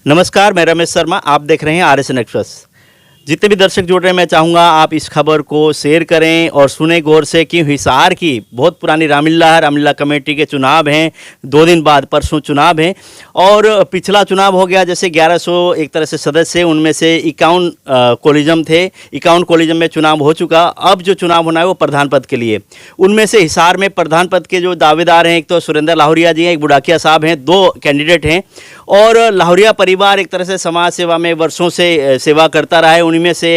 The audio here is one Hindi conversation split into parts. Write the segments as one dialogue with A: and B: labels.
A: नमस्कार, मैं रमेश शर्मा। आप देख रहे हैं आरएसएन एक्सप्रेस। जितने भी दर्शक जुड़ रहे हैं, मैं चाहूँगा आप इस खबर को शेयर करें और सुने गौर से कि हिसार की बहुत पुरानी रामलीला कमेटी के चुनाव हैं। 2 दिन बाद परसों चुनाव हैं और पिछला चुनाव हो गया जैसे 1100 एक तरह से सदस्य, उनमें से 51 कोलिजम थे। 51 कोलिजम में चुनाव हो चुका। अब जो चुनाव होना है वो प्रधान पद के लिए। उनमें से हिसार में प्रधान पद के जो दावेदार हैं, एक तो सुरेंद्र लाहौरिया जी हैं, एक बुढ़ाकिया साहब हैं, 2 कैंडिडेट हैं। और लाहौरिया परिवार एक तरह से समाज सेवा में वर्षों से सेवा करता रहा है। उन्हीं में से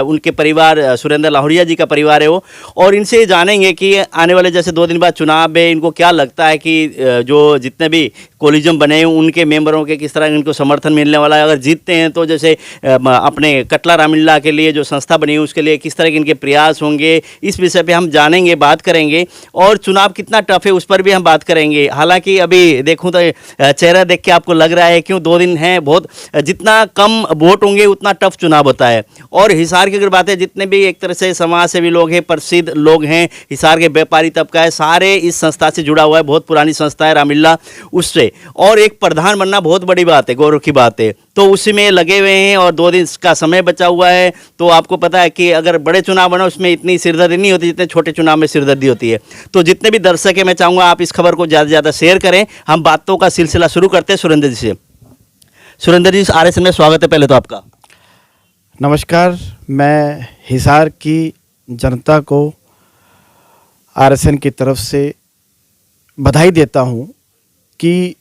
A: उनके परिवार सुरेंद्र लाहौरिया जी का परिवार है वो। और इनसे जानेंगे कि आने वाले जैसे 2 दिन बाद चुनाव है, इनको क्या लगता है कि जो जितने भी कोलिजम बने हैं उनके मेंबरों के किस तरह इनको समर्थन मिलने वाला है। अगर जीतते हैं तो जैसे अपने कटला रामलीला के लिए जो संस्था बनी है उसके लिए किस तरह के इनके प्रयास होंगे, इस विषय पे हम जानेंगे, बात करेंगे। और चुनाव कितना टफ है उस पर भी हम बात करेंगे। हालांकि अभी देखूं तो चेहरा देख के आपको लग रहा है क्यों 2 दिन हैं, बहुत जितना कम वोट होंगे उतना टफ चुनाव होता है। और हिसार की अगर बात है, जितने भी एक तरह से समाज सेवी लोग हैं, प्रसिद्ध लोग हैं, हिसार के व्यापारी तबका है, सारे इस संस्था से जुड़ा हुआ है। बहुत पुरानी संस्था है रामलीला, उससे। और एक प्रधान बनना बहुत बड़ी बात है, गौरव की बात है। तो उसी में लगे हुए हैं और 2 दिन का समय बचा हुआ है। तो आपको पता है कि अगर बड़े चुनाव बना उसमें इतनी सिरदर्दी नहीं होती जितने छोटे चुनाव में सिरदर्दी होती है। तो जितने भी दर्शक हैं, मैं चाहूँगा आप इस खबर को ज़्यादा से ज़्यादा शेयर करें। हम बातों का सिलसिला शुरू करते हैं सुरेंद्र जी से। सुरेंद्र जी, आरएसएन में स्वागत है पहले तो आपका।
B: नमस्कार। मैं हिसार की जनता को आरएसएन की तरफ से बधाई देता हूं कि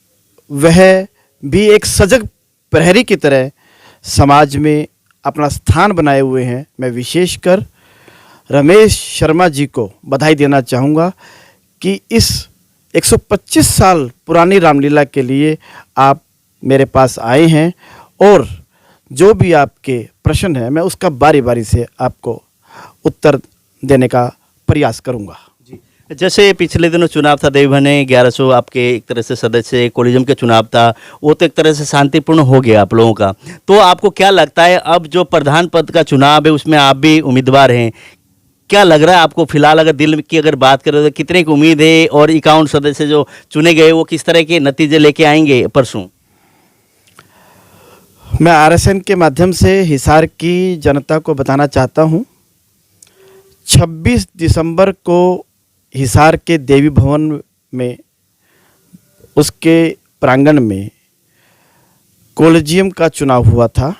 B: वह भी एक सजग प्रहरी की तरह समाज में अपना स्थान बनाए हुए हैं। मैं विशेषकर रमेश शर्मा जी को बधाई देना चाहूँगा कि इस 125 साल पुरानी रामलीला के लिए आप मेरे पास आए हैं और जो भी आपके प्रश्न है मैं उसका बारी बारी से आपको उत्तर देने का प्रयास करूंगा।
A: जैसे पिछले दिनों चुनाव था देवभने 1100 आपके एक तरह से सदस्य कोलिजम के चुनाव था, वो तो एक तरह से शांतिपूर्ण हो गया आप लोगों का। तो आपको क्या लगता है अब जो प्रधान पद का चुनाव है उसमें आप भी उम्मीदवार हैं, क्या लग रहा है आपको फिलहाल? अगर दिल की अगर बात करें तो कितने की उम्मीद है और 51 सदस्य जो चुने गए वो किस तरह के नतीजे लेके आएंगे परसों?
B: मैं आरएसएन के माध्यम से हिसार की जनता को बताना चाहता हूं, 26 दिसंबर को हिसार के देवी भवन में उसके प्रांगण में कोलिजियम का चुनाव हुआ था,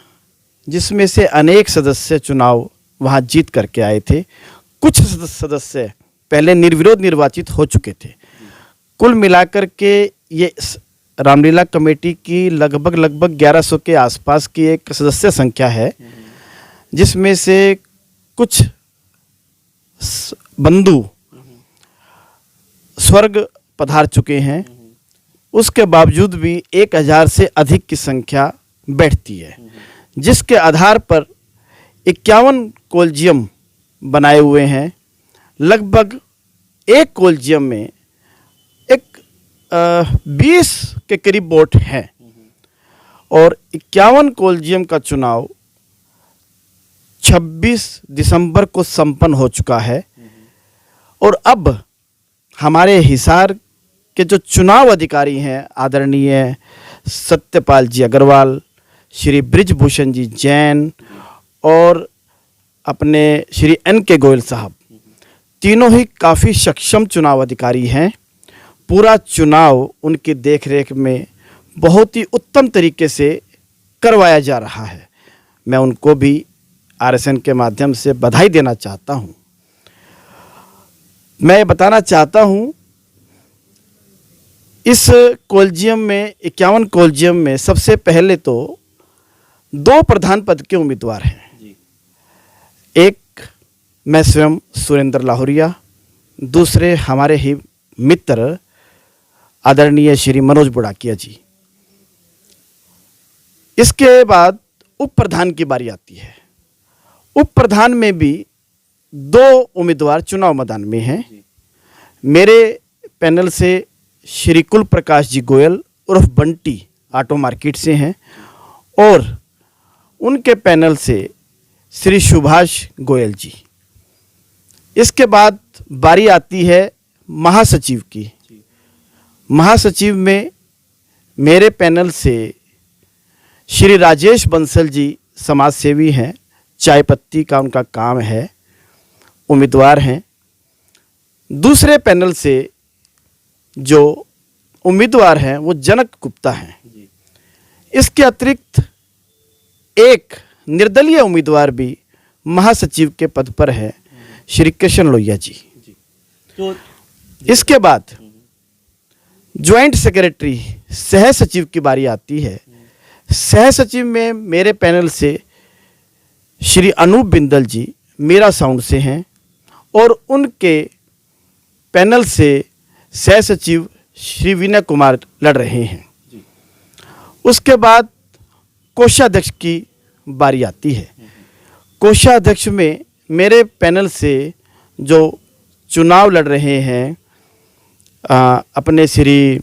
B: जिसमें से अनेक सदस्य चुनाव वहां जीत करके आए थे। कुछ सदस्य पहले निर्विरोध निर्वाचित हो चुके थे। कुल मिलाकर के ये रामलीला कमेटी की लगभग 1100 के आसपास की एक सदस्य संख्या है, जिसमें से कुछ बंधु स्वर्ग पधार चुके हैं। उसके बावजूद भी 1000 से अधिक की संख्या बैठती है, जिसके आधार पर 51 कोलिजियम बनाए हुए हैं। लगभग एक कोलिजियम में 20 के करीब वोट हैं और 51 कोलिजियम का चुनाव 26 दिसंबर को संपन्न हो चुका है। और अब हमारे हिसार के जो चुनाव अधिकारी हैं, आदरणीय सत्यपाल जी अग्रवाल, श्री ब्रिजभूषण जी जैन और अपने श्री NK गोयल साहब, तीनों ही काफ़ी सक्षम चुनाव अधिकारी हैं। पूरा चुनाव उनकी देखरेख में बहुत ही उत्तम तरीके से करवाया जा रहा है। मैं उनको भी आरएसएन के माध्यम से बधाई देना चाहता हूं। मैं बताना चाहता हूं, इस कोलिजियम में 51 कोलिजियम में सबसे पहले तो 2 प्रधान पद के उम्मीदवार हैं। एक मैं स्वयं सुरेंद्र लाहौरिया, दूसरे हमारे ही मित्र आदरणीय श्री मनोज बुढ़ाकिया जी। इसके बाद उप प्रधान की बारी आती है। उप प्रधान में भी 2 उम्मीदवार चुनाव मैदान में हैं। मेरे पैनल से श्री कुल प्रकाश जी गोयल उर्फ बंटी ऑटो मार्केट से हैं और उनके पैनल से श्री सुभाष गोयल जी। इसके बाद बारी आती है महासचिव की। महासचिव में मेरे पैनल से श्री राजेश बंसल जी समाज सेवी हैं, चाय पत्ती का उनका काम है, उम्मीदवार हैं। दूसरे पैनल से जो उम्मीदवार हैं वो जनक गुप्ता हैं। इसके अतिरिक्त एक निर्दलीय उम्मीदवार भी महासचिव के पद पर है, श्री कृष्ण लोहिया जी।
A: तो
B: इसके बाद ज्वाइंट सेक्रेटरी सह सचिव की बारी आती है। सह सचिव में मेरे पैनल से श्री अनूप बिंदल जी मेरा साउंड से हैं और उनके पैनल से सह सचिव श्री विनय कुमार लड़ रहे हैं। उसके बाद कोषाध्यक्ष की बारी आती है। कोषाध्यक्ष में मेरे पैनल से जो चुनाव लड़ रहे हैं अपने श्री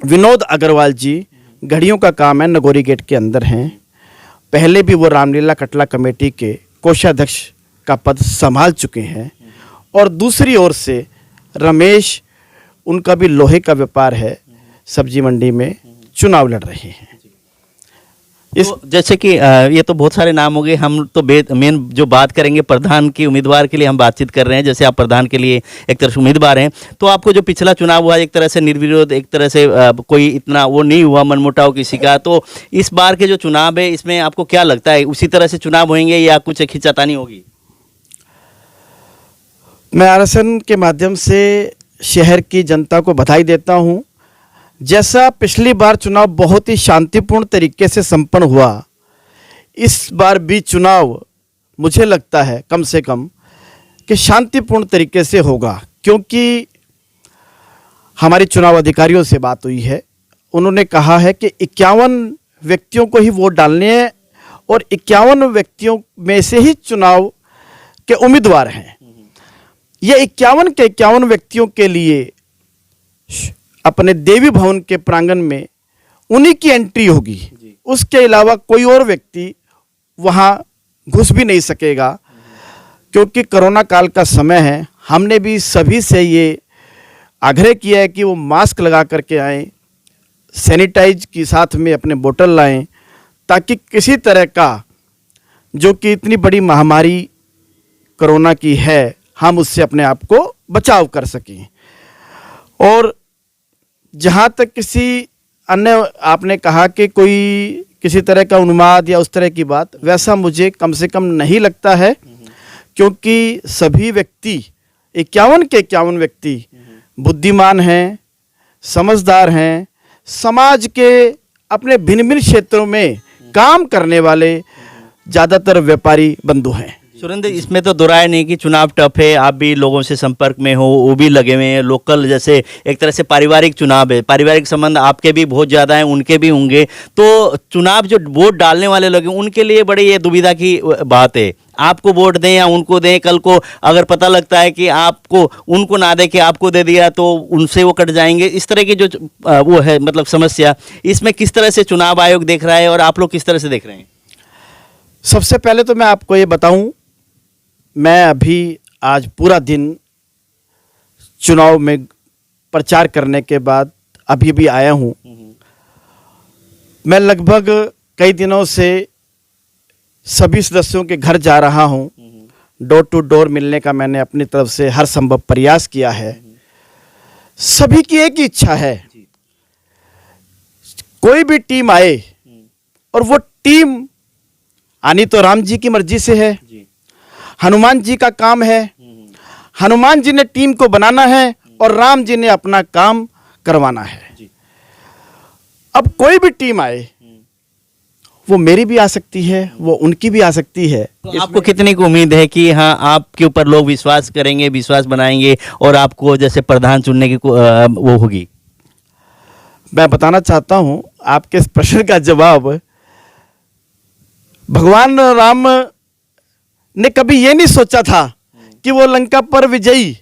B: विनोद अग्रवाल जी, घड़ियों का काम है, नगोरी गेट के अंदर हैं। पहले भी वो रामलीला कटला कमेटी के कोषाध्यक्ष का पद संभाल चुके हैं। और दूसरी ओर से रमेश, उनका भी लोहे का व्यापार है, सब्जी मंडी में चुनाव लड़ रहे हैं।
A: तो जैसे कि ये तो बहुत सारे नाम हो गए, हम तो मेन जो बात करेंगे प्रधान की उम्मीदवार के लिए हम बातचीत कर रहे हैं। जैसे आप प्रधान के लिए एक तरह से उम्मीदवार हैं, तो आपको जो पिछला चुनाव हुआ एक तरह से निर्विरोध, एक तरह से कोई इतना वो नहीं हुआ मनमुटाव किसी का, तो इस बार के जो चुनाव है इसमें आपको क्या लगता है, उसी तरह से चुनाव होंगे या कुछ खींचातानी होगी?
B: मैं आरएसएन के माध्यम से शहर की जनता को बधाई देता हूं। जैसा पिछली बार चुनाव बहुत ही शांतिपूर्ण तरीके से संपन्न हुआ, इस बार भी चुनाव मुझे लगता है कम से कम कि शांतिपूर्ण तरीके से होगा। क्योंकि हमारे चुनाव अधिकारियों से बात हुई है, उन्होंने कहा है कि 51 व्यक्तियों को ही वोट डालने हैं और 51 व्यक्तियों में से ही चुनाव के उम्मीदवार हैं। ये 51 के 51 व्यक्तियों के लिए अपने देवी भवन के प्रांगण में उन्हीं की एंट्री होगी। उसके अलावा कोई और व्यक्ति वहाँ घुस भी नहीं सकेगा, क्योंकि कोरोना काल का समय है। हमने भी सभी से ये आग्रह किया है कि वो मास्क लगा करके आएँ, सैनिटाइज की साथ में अपने बोतल लाएं, ताकि किसी तरह का जो कि इतनी बड़ी महामारी कोरोना की है, हम उससे अपने आप को बचाव कर सकें। और जहाँ तक किसी अन्य आपने कहा कि कोई किसी तरह का उन्माद या उस तरह की बात, वैसा मुझे कम से कम नहीं लगता है। क्योंकि सभी व्यक्ति 51 के 51 व्यक्ति बुद्धिमान हैं, समझदार हैं, समाज के अपने भिन्न भिन्न क्षेत्रों में काम करने वाले ज़्यादातर व्यापारी बंधु हैं।
A: सुरेंद्र, इसमें तो दो राय नहीं कि चुनाव टफ है, आप भी लोगों से संपर्क में हो, वो भी लगे हुए हैं। लोकल जैसे एक तरह से पारिवारिक चुनाव है, पारिवारिक संबंध आपके भी बहुत ज़्यादा हैं, उनके भी होंगे। तो चुनाव जो वोट डालने वाले लोग हैं उनके लिए बड़ी ये दुविधा की बात है, आपको वोट दें या उनको दें। कल को अगर पता लगता है कि आपको उनको ना दे के आपको दे दिया तो उनसे वो कट जाएंगे। इस तरह की जो वो है मतलब समस्या, इसमें किस तरह से चुनाव आयोग देख रहा है और आप लोग किस तरह से देख रहे हैं?
B: सबसे पहले तो मैं आपको ये बताऊं, मैं अभी आज पूरा दिन चुनाव में प्रचार करने के बाद अभी भी आया हूं। मैं लगभग कई दिनों से सभी सदस्यों के घर जा रहा हूं। डोर टू डोर मिलने का मैंने अपनी तरफ से हर संभव प्रयास किया है। सभी की एक ही इच्छा है, कोई भी टीम आए और वो टीम आनी तो राम जी की मर्जी से है, हनुमान जी का काम है। हनुमान जी ने टीम को बनाना है और राम जी ने अपना काम करवाना है। अब कोई भी टीम आए, वो मेरी भी आ सकती है, वो उनकी भी आ सकती है।
A: तो आपको कितनी की उम्मीद है कि हाँ आपके ऊपर लोग विश्वास करेंगे, विश्वास बनाएंगे और आपको जैसे प्रधान चुनने की वो होगी?
B: मैं बताना चाहता हूं आपके इस प्रश्न का जवाब, भगवान राम ने कभी ये नहीं सोचा था कि वो लंका पर विजयी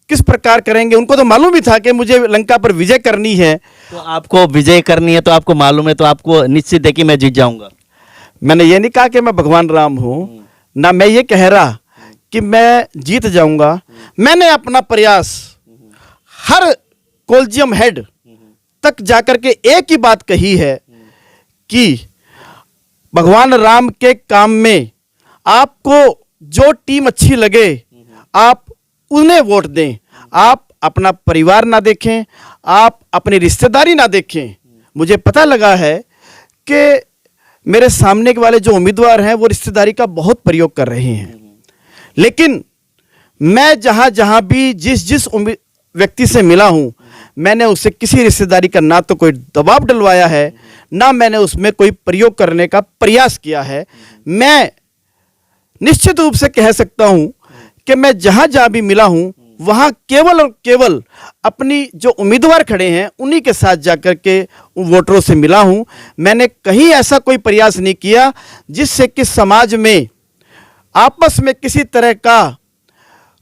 B: किस प्रकार करेंगे। उनको तो मालूम भी था कि मुझे लंका पर विजय करनी है।
A: तो आपको विजय करनी है तो आपको मालूम है, तो आपको निश्चित है कि मैं जीत जाऊंगा।
B: मैंने ये नहीं कहा कि मैं भगवान राम हूं, ना मैं ये कह रहा कि मैं जीत जाऊंगा। मैंने अपना प्रयास हर कॉलेजियम हेड तक जाकर के एक ही बात कही है कि भगवान राम के काम में आपको जो टीम अच्छी लगे आप उन्हें वोट दें। आप अपना परिवार ना देखें, आप अपनी रिश्तेदारी ना देखें। मुझे पता लगा है कि मेरे सामने के वाले जो उम्मीदवार हैं वो रिश्तेदारी का बहुत प्रयोग कर रहे हैं, लेकिन मैं जहाँ जहाँ भी जिस व्यक्ति से मिला हूँ मैंने उससे किसी रिश्तेदारी का ना तो कोई दबाव डलवाया है, ना मैंने उसमें कोई प्रयोग करने का प्रयास किया है। मैं निश्चित रूप से कह सकता हूँ कि मैं जहाँ जहाँ भी मिला हूँ वहाँ केवल और केवल अपनी जो उम्मीदवार खड़े हैं उन्हीं के साथ जाकर के वोटरों से मिला हूँ। मैंने कहीं ऐसा कोई प्रयास नहीं किया जिससे कि समाज में आपस में किसी तरह का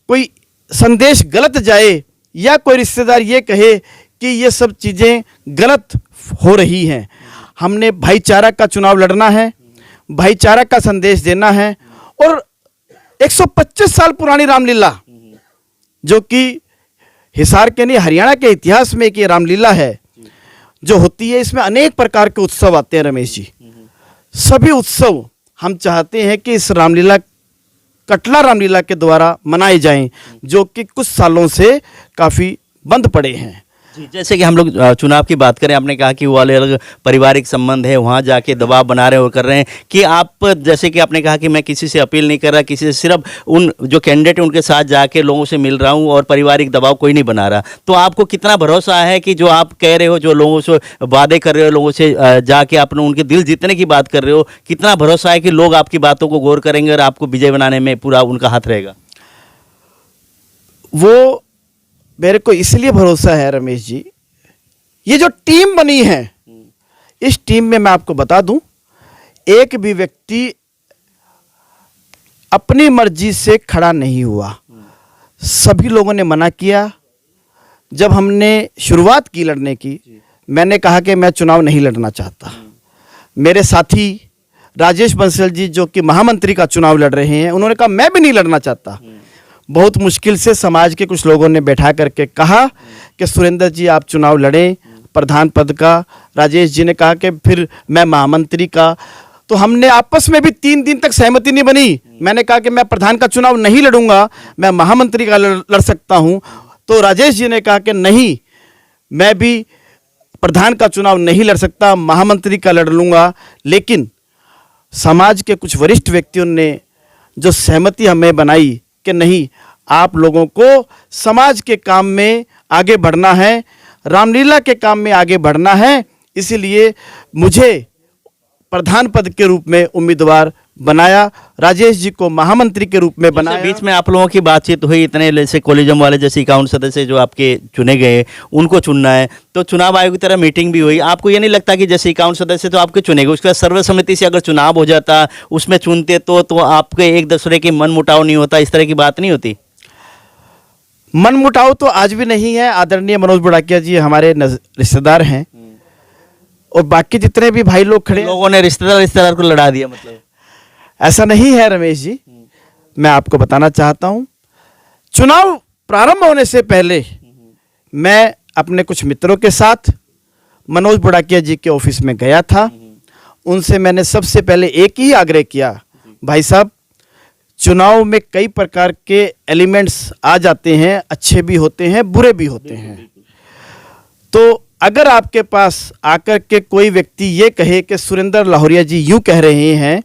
B: कोई संदेश गलत जाए या कोई रिश्तेदार ये कहे कि ये सब चीज़ें गलत हो रही हैं। हमने भाईचारा का चुनाव लड़ना है, भाईचारा का संदेश देना है। और 125 साल पुरानी रामलीला जो कि हिसार के नहीं हरियाणा के इतिहास में एक ये रामलीला है जो होती है, इसमें अनेक प्रकार के उत्सव आते हैं रमेश जी। सभी उत्सव हम चाहते हैं कि इस रामलीला कटला रामलीला के द्वारा मनाए जाएं, जो कि कुछ सालों से काफ़ी बंद पड़े हैं।
A: जी, जैसे कि हम लोग चुनाव की बात करें, आपने कहा कि वो अलग अलग पारिवारिक संबंध है, वहाँ जाके दबाव बना रहे हैं और कर रहे हैं कि आप, जैसे कि आपने कहा कि मैं किसी से अपील नहीं कर रहा, किसी से सिर्फ उन जो कैंडिडेट है उनके साथ जाके लोगों से मिल रहा हूँ और पारिवारिक दबाव कोई नहीं बना रहा। तो आपको कितना भरोसा है कि जो आप कह रहे हो, जो लोगों से वादे कर रहे हो, लोगों से जाके अपने उनके दिल जीतने की बात कर रहे हो, कितना भरोसा है कि लोग आपकी बातों को गौर करेंगे और आपको विजय बनाने में पूरा उनका हाथ रहेगा?
B: वो मेरे को इसलिए भरोसा है रमेश जी, ये जो टीम बनी है इस टीम में मैं आपको बता दूं, एक भी व्यक्ति अपनी मर्जी से खड़ा नहीं हुआ। सभी लोगों ने मना किया। जब हमने शुरुआत की लड़ने की, मैंने कहा कि मैं चुनाव नहीं लड़ना चाहता। मेरे साथी राजेश बंसल जी जो कि महामंत्री का चुनाव लड़ रहे हैं, उन्होंने कहा मैं भी नहीं लड़ना चाहता। बहुत मुश्किल से समाज के कुछ लोगों ने बैठा करके कहा कि सुरेंद्र जी आप चुनाव लड़ें प्रधान पद का। राजेश जी ने कहा कि फिर मैं महामंत्री का। तो हमने आपस में भी 3 दिन तक सहमति नहीं बनी। मैंने कहा कि मैं प्रधान का चुनाव नहीं लड़ूंगा, मैं महामंत्री का लड़ सकता हूं। तो राजेश जी ने कहा कि नहीं, मैं भी प्रधान का चुनाव नहीं लड़ सकता, महामंत्री का लड़ लूँगा। लेकिन समाज के कुछ वरिष्ठ व्यक्तियों ने जो सहमति हमें बनाई कि नहीं, आप लोगों को समाज के काम में आगे बढ़ना है, रामलीला के काम में आगे बढ़ना है, इसीलिए मुझे प्रधान पद के रूप में उम्मीदवार बनाया, राजेश जी को महामंत्री के रूप में बनाया।
A: बीच में आप लोगों की बातचीत हुई, इतने जैसे कॉलेजम वाले जैसे 51 सदस्य जो आपके चुने गए उनको चुनना है, तो चुनाव आयोग की तरह मीटिंग भी हुई। आपको ये नहीं लगता कि जैसे 51 सदस्य तो आपके चुने गए, उसके बाद सर्वसम्मति से अगर चुनाव हो जाता, उसमें चुनते तो आपके एक दूसरे के मन मुटाव नहीं होता, इस तरह की बात नहीं होती?
B: मन मुटाव तो आज भी नहीं है। आदरणीय मनोज बुढ़ाकिया जी हमारे रिश्तेदार हैं और बाकी जितने भी भाई लोग खड़े,
A: लोगों ने रिश्तेदार को लड़ा दिया, मतलब
B: ऐसा नहीं है रमेश जी। मैं आपको बताना चाहता हूं, चुनाव प्रारंभ होने से पहले मैं अपने कुछ मित्रों के साथ मनोज बुढ़ाकिया जी के ऑफिस में गया था। उनसे मैंने सबसे पहले एक ही आग्रह किया, भाई साहब चुनाव में कई प्रकार के एलिमेंट्स आ जाते हैं, अच्छे भी होते हैं, बुरे भी होते हैं। तो अगर आपके पास आकर के कोई व्यक्ति ये कहे कि सुरेंद्र लाहौरिया जी यूं कह रहे हैं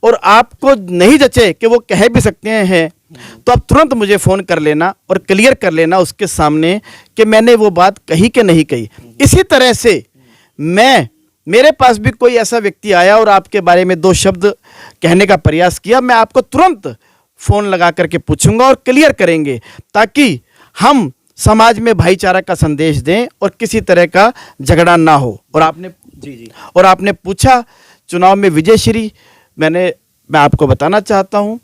B: और आपको नहीं जचे कि वो कह भी सकते हैं, तो आप तुरंत मुझे फ़ोन कर लेना और क्लियर कर लेना उसके सामने कि मैंने वो बात कही कि नहीं कही। इसी तरह से मेरे पास भी कोई ऐसा व्यक्ति आया और आपके बारे में 2 शब्द कहने का प्रयास किया, मैं आपको तुरंत फ़ोन लगा करके पूछूंगा और क्लियर करेंगे, ताकि हम समाज में भाईचारा का संदेश दें और किसी तरह का झगड़ा ना हो। और आपने पूछा चुनाव में विजयश्री, मैं आपको बताना चाहता हूं,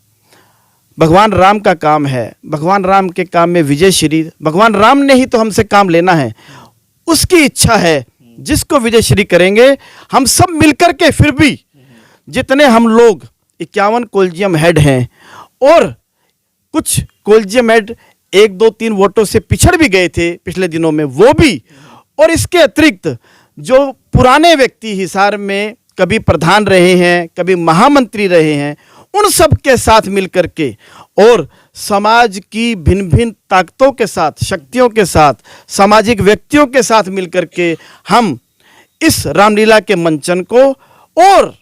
B: भगवान राम का काम है, भगवान राम के काम में विजयश्री, भगवान राम ने ही तो हमसे काम लेना है, उसकी इच्छा है, जिसको विजयश्री करेंगे। हम सब मिलकर के, फिर भी जितने हम लोग 51 कॉलेजियम हेड हैं और कुछ कॉलेजियम हेड 1, 2, 3 वोटों से पिछड़ भी गए थे पिछले दिनों में, वो भी, और इसके अतिरिक्त जो पुराने व्यक्ति हिसार में कभी प्रधान रहे हैं, कभी महामंत्री रहे हैं, उन सब के साथ मिलकर के और समाज की भिन्न भिन्न ताकतों के साथ, शक्तियों के साथ, सामाजिक व्यक्तियों के साथ मिलकर के हम इस रामलीला के मंचन को और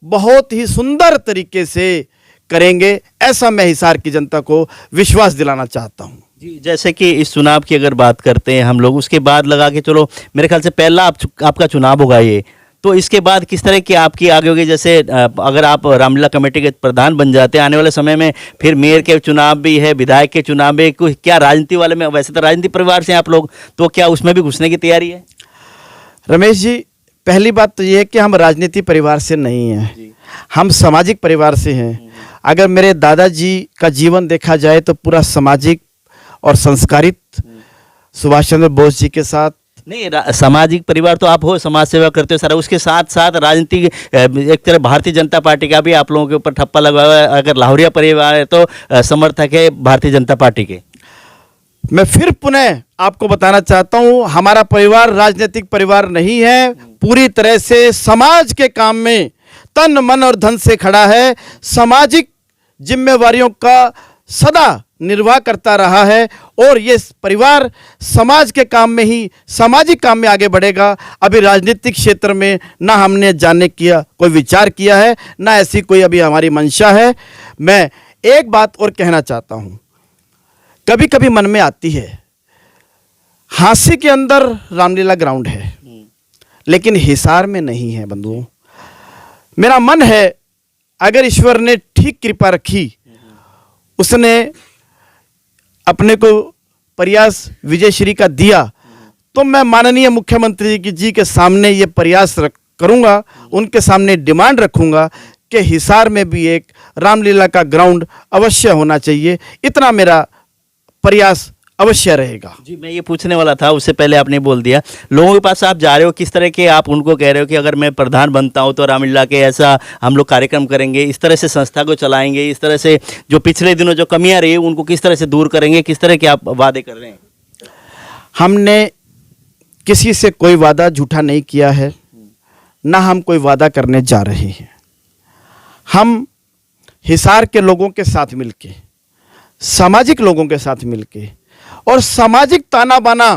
B: बहुत ही सुंदर तरीके से करेंगे, ऐसा मैं हिसार की जनता को विश्वास दिलाना चाहता हूँ।
A: जी, जैसे कि इस चुनाव की अगर बात करते हैं हम लोग, उसके बाद लगा के चलो मेरे ख्याल से पहला आपका चुनाव होगा ये, तो इसके बाद किस तरह की आपकी आगे होगी? जैसे अगर आप रामलीला कमेटी के प्रधान बन जाते हैं आने वाले समय में, फिर मेयर के चुनाव भी है, विधायक के चुनाव भी, क्या राजनीति वाले में, वैसे तो राजनीति परिवार से हैं आप लोग, तो क्या उसमें भी घुसने की तैयारी है?
B: रमेश जी, पहली बात तो ये है कि हम राजनीति परिवार से नहीं हैं, हम सामाजिक परिवार से हैं। अगर मेरे दादाजी का जीवन देखा जाए तो पूरा सामाजिक और संस्कारित सुभाष चंद्र बोस जी के साथ।
A: नहीं, सामाजिक परिवार तो आप हो, समाज सेवा करते हो सारा, उसके साथ साथ राजनीति एक तरह भारतीय जनता पार्टी का भी आप लोगों के ऊपर ठप्पा लगा हुआ है। अगर लाहौरिया परिवार है तो समर्थक है भारतीय जनता पार्टी के।
B: मैं फिर पुनः आपको बताना चाहता हूं, हमारा परिवार राजनीतिक परिवार नहीं है, पूरी तरह से समाज के काम में तन मन और धन से खड़ा है, सामाजिक जिम्मेवारियों का सदा निर्वाह करता रहा है और ये परिवार समाज के काम में ही, सामाजिक काम में आगे बढ़ेगा। अभी राजनीतिक क्षेत्र में ना हमने जाने किया कोई विचार किया है, ना ऐसी कोई अभी हमारी मंशा है। मैं एक बात और कहना चाहता हूं, कभी कभी मन में आती है, हांसी के अंदर रामलीला ग्राउंड है लेकिन हिसार में नहीं है बंधुओं। मेरा मन है, अगर ईश्वर ने ठीक कृपा रखी, उसने अपने को प्रयास विजय श्री का दिया, तो मैं माननीय मुख्यमंत्री जी के सामने ये प्रयास करूंगा, उनके सामने डिमांड रखूंगा कि हिसार में भी एक रामलीला का ग्राउंड अवश्य होना चाहिए। इतना मेरा प्रयास अवश्य रहेगा।
A: जी, मैं ये पूछने वाला था, उससे पहले आपने बोल दिया। लोगों के पास आप जा रहे हो, किस तरह के आप उनको कह रहे हो कि अगर मैं प्रधान बनता हूं तो रामलीला के ऐसा हम लोग कार्यक्रम करेंगे, इस तरह से संस्था को चलाएंगे, इस तरह से जो पिछले दिनों जो कमियां रही उनको किस तरह से दूर करेंगे, किस तरह के आप वादे कर रहे हैं?
B: हमने किसी से कोई वादा झूठा नहीं किया है, ना हम कोई वादा करने जा रहे हैं। हम हिसार के लोगों के साथ मिलके, सामाजिक लोगों के साथ मिलके और सामाजिक ताना बाना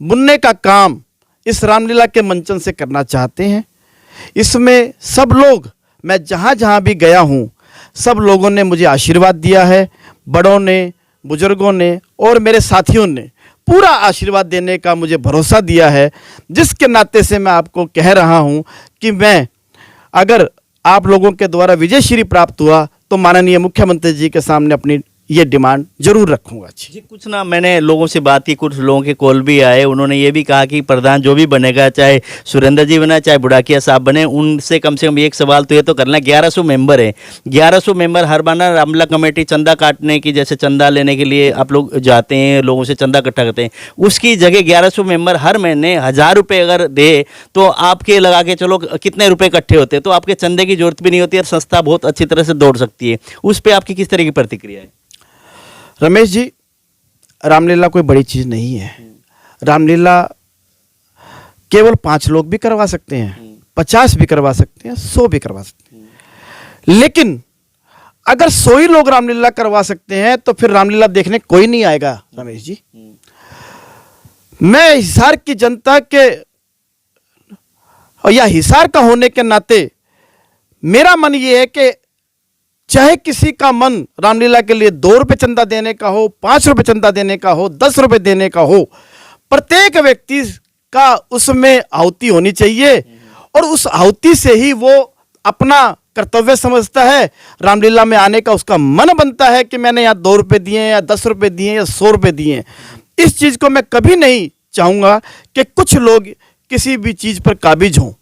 B: बुनने का काम इस रामलीला के मंचन से करना चाहते हैं। इसमें सब लोग, मैं जहाँ जहाँ भी गया हूँ, सब लोगों ने मुझे आशीर्वाद दिया है, बड़ों ने, बुजुर्गों ने और मेरे साथियों ने पूरा आशीर्वाद देने का मुझे भरोसा दिया है, जिसके नाते से मैं आपको कह रहा हूँ कि मैं, अगर आप लोगों के द्वारा विजय श्री प्राप्त हुआ तो माननीय मुख्यमंत्री जी के सामने अपनी ये डिमांड जरूर रखूंगा।
A: जी, कुछ ना, मैंने लोगों से बात की, कुछ लोगों के कॉल भी आए, उन्होंने ये भी कहा कि प्रधान जो भी बनेगा, चाहे सुरेंद्र जी बने चाहे बुढ़ाकिया साहब बने, उनसे कम से कम एक सवाल तो ये तो करना है, 1100 मेंबर है, 1100 मेंबर हर बार ना रामलीला कमेटी चंदा काटने की, जैसे चंदा लेने के लिए आप लोग जाते हैं, लोगों से चंदा इकट्ठा करते हैं, उसकी जगह 1100 मेंबर हर महीने 1000 रुपये अगर दे तो आपके लगा के चलो कितने रुपये इकट्ठे होते हैं, तो आपके चंदे की जरूरत भी नहीं होती और संस्था बहुत अच्छी तरह से दौड़ सकती है। उस पर आपकी किस तरह की प्रतिक्रिया है?
B: रमेश जी, रामलीला कोई बड़ी चीज़ नहीं है। रामलीला केवल 5 लोग भी करवा सकते हैं, 50 भी करवा सकते हैं, 100 भी करवा सकते हैं, लेकिन अगर 100 ही लोग रामलीला करवा सकते हैं तो फिर रामलीला देखने कोई नहीं आएगा। रमेश जी, मैं हिसार की जनता के या हिसार का होने के नाते मेरा मन ये है कि चाहे किसी का मन रामलीला के लिए 2 रुपये चंदा देने का हो, 5 रुपये चंदा देने का हो, 10 रुपये देने का हो, प्रत्येक व्यक्ति का उसमें आहुति होनी चाहिए और उस आहुति से ही वो अपना कर्तव्य समझता है। रामलीला में आने का उसका मन बनता है कि मैंने यहाँ 2 रुपये दिए या 10 रुपये दिए या 100 रुपये दिए। इस चीज़ को मैं कभी नहीं चाहूँगा कि कुछ लोग किसी भी चीज़ पर काबिज हों।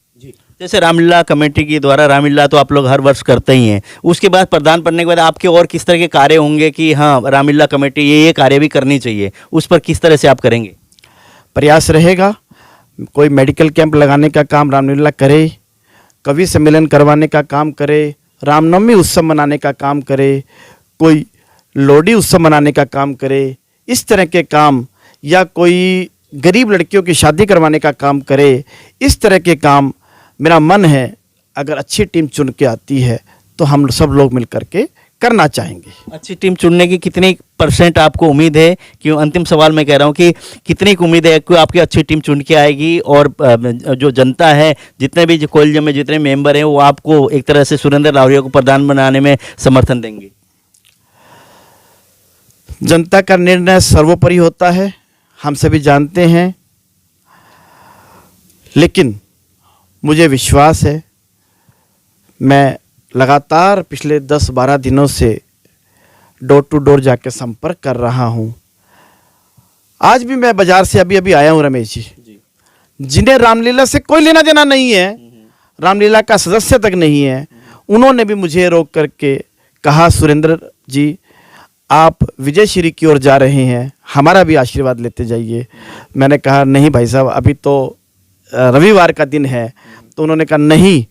A: जैसे रामलीला कमेटी के द्वारा रामलीला तो आप लोग हर वर्ष करते ही हैं, उसके बाद प्रदान करने के बाद आपके और किस तरह के कार्य होंगे कि हाँ रामलीला कमेटी ये कार्य भी करनी चाहिए, उस पर किस तरह से आप करेंगे?
B: प्रयास रहेगा, कोई मेडिकल कैंप लगाने का काम रामलीला करे, कवि सम्मेलन करवाने का काम करे, रामनवमी उत्सव मनाने का काम करे, कोई लोहड़ी उत्सव मनाने का काम करे, इस तरह के काम, या कोई गरीब लड़कियों की शादी करवाने का काम करे। इस तरह के काम मेरा मन है अगर अच्छी टीम चुन के आती है तो हम सब लोग मिल करके करना चाहेंगे।
A: अच्छी टीम चुनने की कितनी % आपको उम्मीद है? क्यों अंतिम सवाल मैं कह रहा हूँ कि कितनी उम्मीद है कि आपकी अच्छी टीम चुन के आएगी और जो जनता है, जितने भी कॉलेज में जितने मेंबर हैं, वो आपको एक तरह से सुरेंद्र लाहुरिया को प्रधान बनाने में समर्थन देंगे?
B: जनता का निर्णय सर्वोपरि होता है, हम सभी जानते हैं, लेकिन मुझे विश्वास है, मैं लगातार पिछले 10-12 दिनों से डोर टू डोर जाकर संपर्क कर रहा हूं। आज भी मैं बाजार से अभी आया हूं रमेश जी, जिन्हें रामलीला से कोई लेना देना नहीं है, रामलीला का सदस्य तक नहीं है, उन्होंने भी मुझे रोक करके कहा, सुरेंद्र जी आप विजय श्री की ओर जा रहे हैं, हमारा भी आशीर्वाद लेते जाइए। मैंने कहा नहीं भाई साहब, अभी तो रविवार का दिन है। तो उन्होंने कहा नहीं,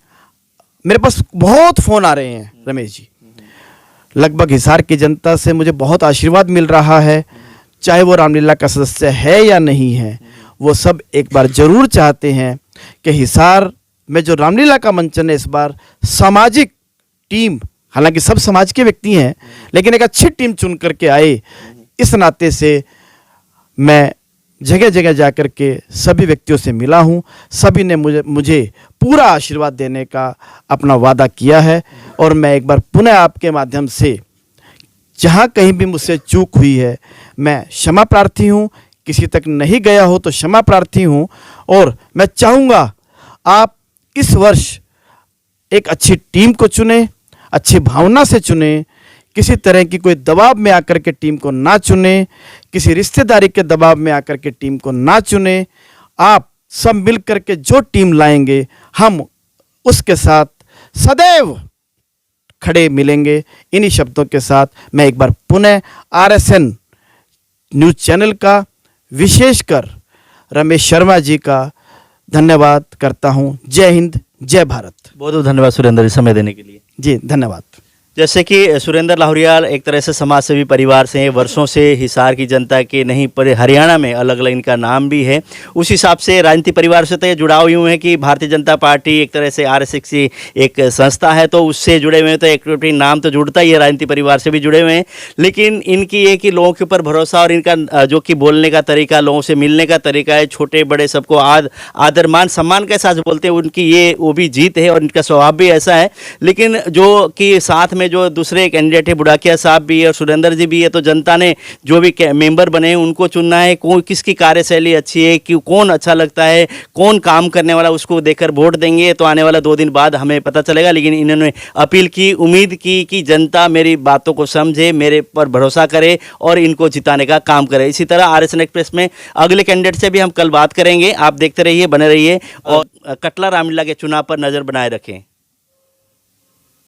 B: मेरे पास बहुत फ़ोन आ रहे हैं रमेश जी, लगभग हिसार की जनता से मुझे बहुत आशीर्वाद मिल रहा है, चाहे वो रामलीला का सदस्य है या नहीं है, वो सब एक बार ज़रूर चाहते हैं कि हिसार में जो रामलीला का मंचन है, इस बार सामाजिक टीम, हालांकि सब समाज के व्यक्ति हैं, लेकिन एक अच्छी टीम चुन करके आए। इस नाते से मैं जगह जगह जाकर के सभी व्यक्तियों से मिला हूं, सभी ने मुझे पूरा आशीर्वाद देने का अपना वादा किया है। और मैं एक बार पुनः आपके माध्यम से, जहां कहीं भी मुझसे चूक हुई है, मैं क्षमा प्रार्थी हूं, किसी तक नहीं गया हो तो क्षमा प्रार्थी हूं। और मैं चाहूँगा आप इस वर्ष एक अच्छी टीम को चुने, अच्छी भावना से चुने, किसी तरह की कोई दबाव में आकर के टीम को ना चुने, किसी रिश्तेदारी के दबाव में आकर के टीम को ना चुने। आप सब मिल करके जो टीम लाएंगे, हम उसके साथ सदैव खड़े मिलेंगे। इन्हीं शब्दों के साथ मैं एक बार पुनः RSN न्यूज़ चैनल का, विशेषकर रमेश शर्मा जी का धन्यवाद करता हूं। जय हिंद, जय भारत।
A: बहुत बहुत धन्यवाद सुरेंद्र जी, समय देने के लिए।
B: जी धन्यवाद।
A: जैसे कि सुरेंद्र लाहुरिया एक तरह से समाज सेवी परिवार से हैं, वर्षों से हिसार की जनता के नहीं पर हरियाणा में अलग अलग इनका नाम भी है। उस हिसाब से राजनीति परिवार से तो ये जुड़ाव यूँ है कि भारतीय जनता पार्टी एक तरह से RSS की एक संस्था है, तो उससे जुड़े हुए हैं, तो एक नाम तो जुड़ता ही है, राजनीति परिवार से भी जुड़े हुए हैं। लेकिन इनकी ये कि लोगों के ऊपर भरोसा और इनका जो कि बोलने का तरीका, लोगों से मिलने का तरीका है, छोटे बड़े सबको आदर मान सम्मान के साथ बोलते हैं, उनकी ये वो भी जीत है और इनका स्वभाव भी ऐसा है। लेकिन जो कि साथ में जो दूसरे कैंडिडेट है, बुढ़ाकिया साहब भी है और सुरेंद्र जी भी है, तो जनता ने जो भी मेंबर बने हैं उनको चुनना है, कौन किसकी कार्यशैली अच्छी है, कि कौन अच्छा लगता है, कौन काम करने वाला, उसको देखकर वोट देंगे। तो आने वाला 2 दिन बाद हमें पता चलेगा। लेकिन इन्होंने अपील की, उम्मीद की कि जनता मेरी बातों को समझे, मेरे पर भरोसा करे और इनको जिताने का काम करे। इसी तरह RSN एक्सप्रेस में अगले कैंडिडेट से भी हम कल बात करेंगे। आप देखते रहिए, बने रहिए और कटला रामलीला के चुनाव पर नज़र बनाए रखें।